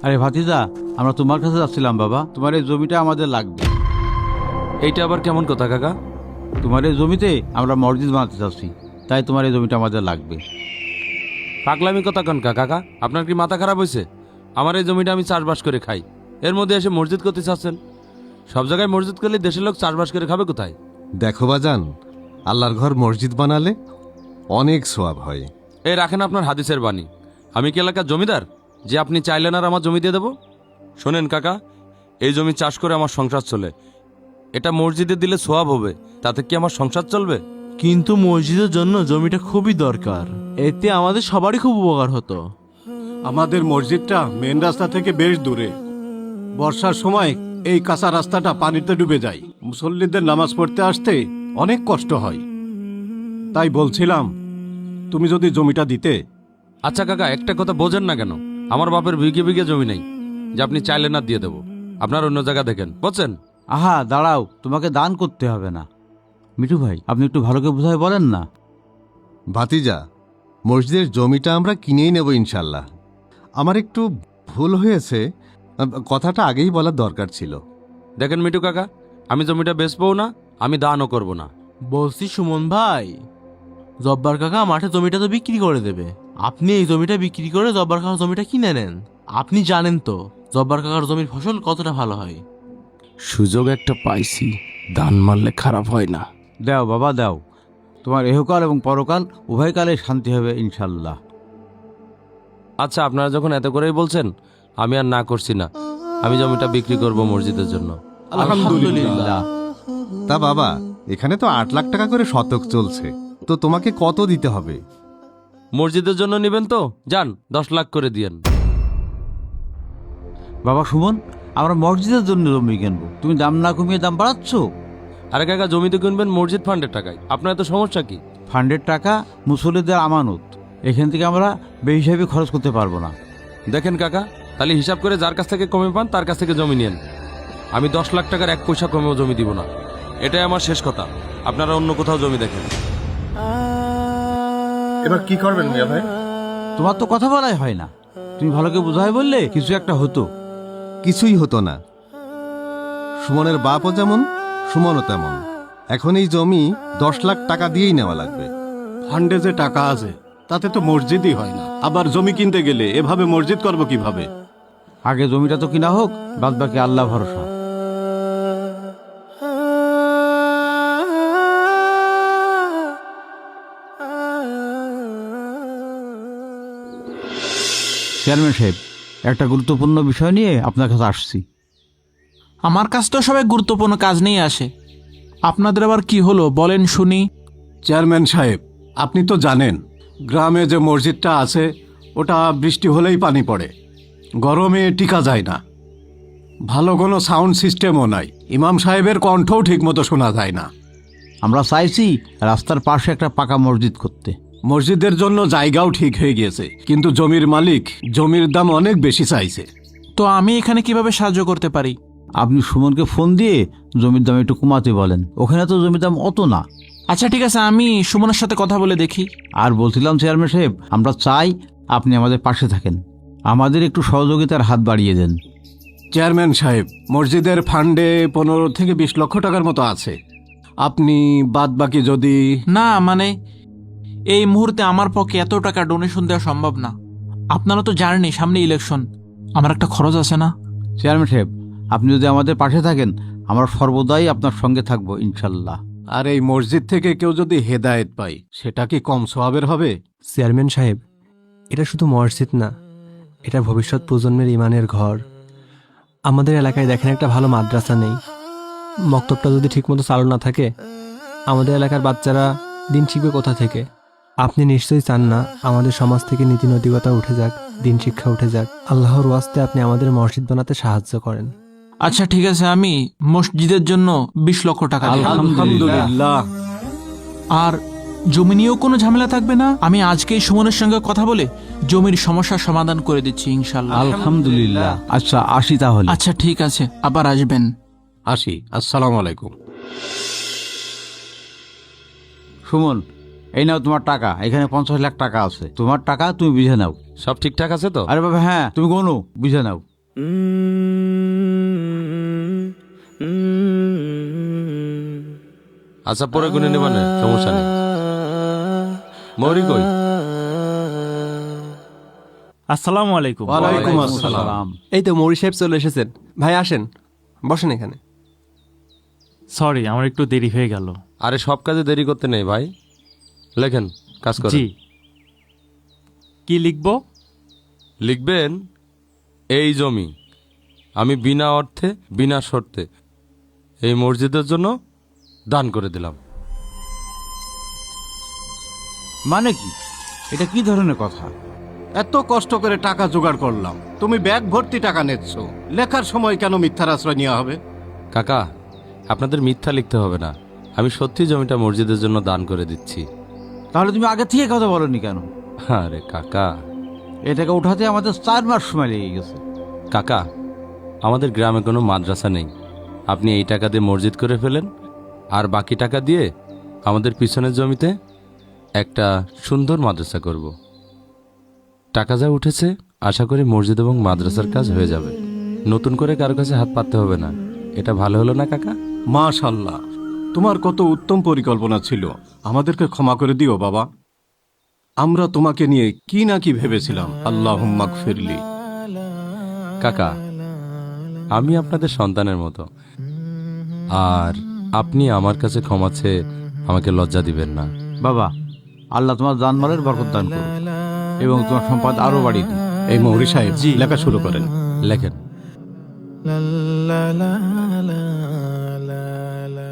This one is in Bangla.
আরে ভাতিজা, আমরা তোমার কাছে যাচ্ছিলাম বাবা। তোমার এই জমিটা আমাদের লাগবে। এইটা আবার কেমন কথা কাকা? তোমার এই জমিতে আমরা মসজিদ বানাতে চাচ্ছি, তাই তোমার এই জমিটা আমাদের লাগবে। পাগলামি কথা কন কাকা? আপনার কি মাথা খারাপ হয়েছে? আমার এই জমিটা আমি চাষবাস করে খাই, এর মধ্যে এসে মসজিদ করতে চাচ্ছেন? সব জায়গায় মসজিদ করলে দেশের লোক চাষবাস করে খাবে কোথায়? দেখো বাজান, আল্লাহর ঘর মসজিদ বানালে অনেক সোয়াব হয়। এই রাখেন আপনার হাদিসের বাণী। আমি কি এলাকার জমিদার যে আপনি চাইলেন আর আমার জমি দিয়ে দেবো? শোনেন কাকা, এই জমি চাষ করে আমার সংসার চলে। এটা মসজিদে দিলে সোয়াব হবে, তাতে কি আমার সংসার চলবে? কিন্তু মসজিদের জন্য জমিটা খুবই দরকার, এতে আমাদের সবারই খুব উপকার হতো। আমাদের মসজিদটা মেন রাস্তা থেকে বেশ দূরে। বর্ষার সময় এই কাঁচা রাস্তাটা পানিতে ডুবে যায়। মুসল্লিদের নামাজ পড়তে আসতে অনেক কষ্ট হয়। তাই বলছিলাম, তুমি যদি জমিটা দিতে। আচ্ছা কাকা, একটা কথা বোঝেন না কেন? আমার বাপের বিঘে বিঘে জমি নেই যে আপনি চাইলেন না দিয়ে দেবো। আপনার অন্য জায়গা দেখেন, বুঝছেন? আহা দাঁড়াও, তোমাকে দান করতে হবে না। মিঠু ভাই, আপনি একটু ভালো করে বুঝাই বলেন না। ভাতিজা, মসজিদের জমিটা আমরা কিনেই নেব ইনশাল্লাহ। আমার একটু ভুল হয়েছে, কথাটা আগেই বলার দরকার ছিল। দেখেন মিঠু কাকা, আমি জমিটা বেচবও না, আমি দানও করব না। বলছি সুমন ভাই, জব্বার কাকা মাঠে জমিটা তো বিক্রি করে দেবে, আপনি এই জমিটা বিক্রি করে জব্বার কাকার জমিটা কিনে নেন। আপনি জানেন তো জব্বার কাকার জমির ফসল কতটা ভালো হয়। সুযোগ একটা পাইছি, দান মারলে খারাপ হয় না। দাও বাবা দাও, তোমার এহকাল এবং পরকাল উভয়কালে শান্তি হবে ইনশাল্লাহ। আচ্ছা, আপনারা যখন এত করেই বলছেন, আমি আর না করছি না। আমি জমিটা বিক্রি করব মসজিদের জন্য। আলহামদুলিল্লাহ। তা বাবা, এখানে তো 8 লাখ টাকা করে শতক চলছে, তো তোমাকে কত দিতে হবে? মসজিদের জন্য নেবেন তো যান, 10 লাখ করে দিয়েন। বাবা সুমন, আমরা মসজিদের জন্য জমি কিনবো, তুমি দাম না কমিয়ে দাম বাড়াচ্ছ। আরে কাকা, জমিতে কিনবেন মসজিদ ফান্ডের টাকায়, আপনার এত সমস্যা কি? ফান্ডের টাকা মুসল্লিদের আমানত, এখান থেকে আমরা বেহিসাবি খরচ করতে পারবো না। দেখেন কাকা, তাহলে হিসাব করে যার কাছ থেকে কমে পান তার কাছ থেকে জমি নিয়েন। আমি 10 লাখ টাকার 1 পয়সা কমেও জমি দিব না, এটাই আমার শেষ কথা। আপনারা অন্য কোথাও জমি দেখেন। এবার কি করবেন মিয়া ভাই? তোমার তো কথা বলাই হয় না, তুমি ভালো করে বুঝাই বললে কিছু একটা হতো। কিছুই হতো না। সুমনের বাপও যেমন, সুমনও তেমন। এখন এই জমি 10 লাখ টাকা দিয়েই নেওয়া লাগবে। ফান্ডে যে টাকা আছে তাতে তো মসজিদই হয় না, আবার জমি কিনতে গেলে এভাবে মসজিদ করব কিভাবে? আগে জমিটা তো কিনা হোক, বাদ বাকি আল্লাহ ভরসা। চেয়ারম্যান সাহেব, একটা গুরুত্বপূর্ণ বিষয় নিয়ে আপনার কাছে আসছি। আমার কাছ তো সবাই গুরুত্বপূর্ণ কাজ নিয়ে আসে, আপনাদের আবার কি হলো বলেন শুনি। চেয়ারম্যান সাহেব, আপনি তো জানেন গ্রামে যে মসজিদটা আছে ওটা বৃষ্টি হলেই পানি পড়ে, গরমে টিকা যায় না। ভালো কোনো সাউন্ড সিস্টেমও নাই, ইমাম সাহেবের কণ্ঠও ঠিকমতো শোনা যায় না। আমরা চাইছি রাস্তার পাশে একটা পাকা মসজিদ করতে। মসজিদের জন্য জায়গাও ঠিক হয়ে গিয়েছে, কিন্তু জমির মালিক জমির দাম অনেক বেশি চাইছে। তো আমি এখানে কিভাবে সাহায্য করতে পারি? আপনি সুমনকে ফোন দিয়ে জমির দাম একটু কমাতে বলেন, ওখানে তো জমির দাম অত না। আচ্ছা ঠিক আছে, আমি সুমনের সাথে কথা বলে দেখি। আর বলছিলাম চেয়ারম্যান সাহেব, আমরা চাই আপনি আমাদের পাশে থাকেন, আমাদের একটু সহযোগিতার হাত বাড়িয়ে দেন। চেয়ারম্যান সাহেব, মসজিদের ফান্ডে 15 থেকে 20 লক্ষ টাকার মতো আছে। আপনি বাদ বাকি যদি। না মানে, এই মুহূর্তে আমার পক্ষে এত টাকা ডোনেশন দেওয়া সম্ভব না। আপনারা তো জানেনই সামনে ইলেকশন, আমার একটা খরচ আছে না। চেয়ারম্যান সাহেব, আপনি যদি আমাদের পাশে থাকেন, আমরা সর্বদাই আপনার সঙ্গে থাকবো ইনশাল্লাহ। আর এই মসজিদ থেকে কেউ যদি হেদায়েত পায়, সেটা কি কম সওয়াবের হবে? চেয়ারম্যান সাহেব, এটা শুধু মসজিদ না, এটা ভবিষ্যৎ প্রজন্মের ইমানের ঘর। আমাদের এলাকায় দেখেন একটা ভালো মাদ্রাসা নেই, মক্তবটা যদি ঠিকমতো চালু না থাকে, আমাদের এলাকার বাচ্চারা দিন শিখবে কোথা থেকে? আপনি নিশ্চয়ই চান না আমাদের সমাজ থেকে নীতি নৈতিকতা উঠে যাক, দিন শিক্ষা উঠে যাক। আল্লাহর ওয়াস্তে আপনি আমাদের মসজিদ বানাতে সাহায্য করেন। আচ্ছা ঠিক আছে, আমি মসজিদের জন্য 20 লক্ষ টাকা দিলাম। আলহামদুলিল্লাহ। আর জমি নিয়েও কোনো ঝামেলা থাকবে না। আমি আজকেই সুমনের সঙ্গে কথা বলে জমির সমস্যার সমাধান করে দিচ্ছি ইনশাল্লাহ। আলহামদুলিল্লাহ। আচ্ছা আসি তাহলে। আচ্ছা ঠিক আছে, আবার আসবেন। আসি, আসসালামু আলাইকুম। সুমন, এই নাও তোমার টাকা, এখানে 50 লাখ টাকা আছে, তোমার টাকা তুমি বুঝে নাও। সব ঠিকঠাক আছে তো? আরে বাবা হ্যাঁ, তুমি কোনো বুঝে নাও। আচ্ছা পরে গুনে নেবা না, সমস্যা নেই। মৌরি কই? আসসালামু আলাইকুম। ওয়ালাইকুম আসসালাম। এই তো মৌরি সাহেব চলে এসেছেন। ভাই আসেন, বসেন এখানে। সরি, আমার একটু দেরি হয়ে গেল। আরে সব কাজে দেরি করতে নেই ভাই, লেখেন, কাজ করেন। জি, কি লিখবো? লিখবেন, এই জমি আমি বিনা অর্থে বিনা শর্তে এই মসজিদের জন্য দান করে দিলাম। মানে কি? এটা কি ধরনের কথা? এত কষ্ট করে টাকা জোগাড় করলাম, তুমি ব্যাগ ভর্তি টাকা নিচ্ছ, লেখার সময় কেন মিথ্যার আশ্রয় নেওয়া হবে? কাকা, আপনাদের মিথ্যা লিখতে হবে না, আমি সত্যি জমিটা মসজিদের জন্য দান করে দিচ্ছি। তাহলে তুমি আগে থেকে কথা বলনি কেন? আরে কাকা, এটাকে উঠাতে আমাদের 4 মাস সময় লেগে গেছে। কাকা, আমাদের গ্রামে কোনো মাদ্রাসা নেই, আপনি এই টাকা দিয়ে মসজিদ করে ফেলেন, আর বাকি টাকা দিয়ে আমাদের পিছনের জমিতে একটা সুন্দর মাদ্রাসা করব। টাকা যা উঠেছে আশা করি মসজিদ এবং মাদ্রাসার কাজ হয়ে যাবে, নতুন করে কারো কাছে হাত পাততে হবে না। এটা ভালো হলো না কাকা? মাশাআল্লাহ, তোমার কত উত্তম পরিকল্পনা ছিল। আমাদেরকে ক্ষমা করে দিও বাবা, আমরা তোমাকে নিয়ে কি না কি ভেবেছিলাম। আল্লাহুম্মা গফিরলি। কাকা, আমি আপনাদের সন্তানের মতো, আর আপনি আমার কাছে ক্ষমা চেয়ে আমাকে লজ্জা দিবেন না। বাবা, আল্লাহ তোমার জানমালের বরকত দান করুন এবং তোমার সম্পদ আরো বাড়িয়ে দিন। এই মৌরি সাহেব লেখা শুরু করেন। লেখেন। la la la la la la